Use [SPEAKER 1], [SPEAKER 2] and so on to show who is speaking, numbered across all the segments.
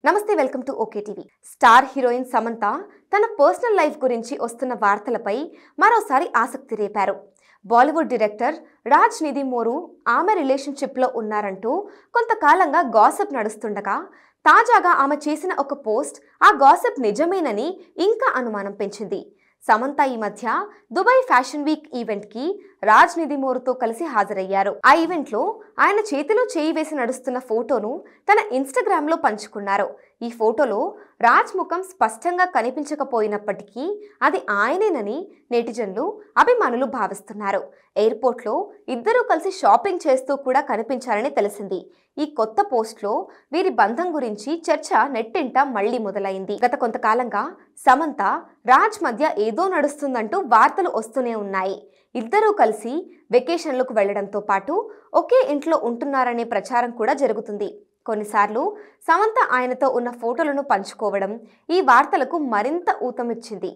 [SPEAKER 1] నమస్తే, welcome to okay TV. Star heroine Samantha తన personal life గురించి వస్తున్న వార్తలపై మరోసారి ఆసక్తి రేపారు. బాలీవుడ్ డైరెక్టర్ రాజ్ నిధిమోరు ఆమె రిలేషన్షిప్లో ఉన్నారంటూ కొంతకాలంగా గాసిప్ నడుస్తుండగా తాజాగా ఆమె చేసిన ఒక పోస్ట్ ఆ గాసిప్ నిజమేనని ఇంకా అనుమానం పెంచింది. సమంత ఈ మధ్య దుబాయ్ ఫ్యాషన్ వీక్ ఈవెంట్ కి రాజ్ నిధిమోరుతో కలిసి హాజరయ్యారు. ఆ ఈవెంట్ లో ఆయన చేతిలో చేయి వేసి నడుస్తున్న ఫోటోను తన ఇన్స్టాగ్రామ్ లో పంచుకున్నారు. ఈ ఫోటోలో రాజ్ ముఖం స్పష్టంగా కనిపించకపోయినప్పటికీ అది ఆయనేనని నెటిజన్లు, అభిమానులు భావిస్తున్నారు. ఎయిర్పోర్ట్ లో ఇద్దరూ కలిసి షాపింగ్ చేస్తూ కూడా కనిపించారని తెలిసింది. ఈ కొత్త పోస్ట్ లో వీరి బంధం గురించి చర్చ నెట్టింట మళ్లీ మొదలైంది. గత కొంతకాలంగా సమంత, రాజ్ మధ్య ఏదో నడుస్తుందంటూ వార్తలు వస్తూనే ఉన్నాయి. ఇద్దరూ కలిసి వెకేషన్లకు వెళ్లడంతో పాటు ఒకే ఇంట్లో ఉంటున్నారనే ప్రచారం కూడా జరుగుతుంది. కొన్నిసార్లు సమంత ఆయనతో ఉన్న ఫోటోలను పంచుకోవడం ఈ వార్తలకు మరింత ఊతమిచ్చింది.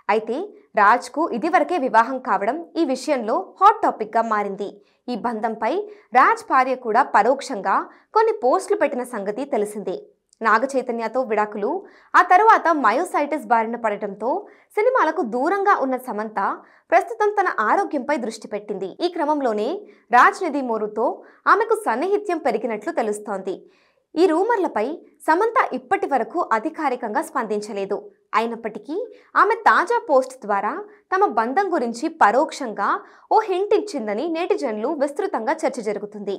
[SPEAKER 1] అయితే రాజ్కు ఇదివరకే వివాహం కావడం ఈ విషయంలో హాట్ టాపిక్గా మారింది. ఈ బంధంపై రాజ్ భార్య కూడా పరోక్షంగా కొన్ని పోస్టులు పెట్టిన సంగతి తెలిసిందే. నాగ చైతన్యతో విడాకులు, ఆ తరువాత మయోసైటిస్ బారిన పడటంతో సినిమాలకు దూరంగా ఉన్న సమంత ప్రస్తుతం తన ఆరోగ్యంపై దృష్టి పెట్టింది. ఈ క్రమంలోనే రాజ్ నిధిమోరుతో ఆమెకు సన్నిహిత్యం పెరిగినట్లు తెలుస్తోంది. ఈ రూమర్లపై సమంత ఇప్పటి వరకు అధికారికంగా స్పందించలేదు. అయినప్పటికీ ఆమె తాజా పోస్ట్ ద్వారా తమ బంధం గురించి పరోక్షంగా ఓ హింట్ ఇచ్చిందని నెటిజన్లు విస్తృతంగా చర్చ జరుగుతుంది.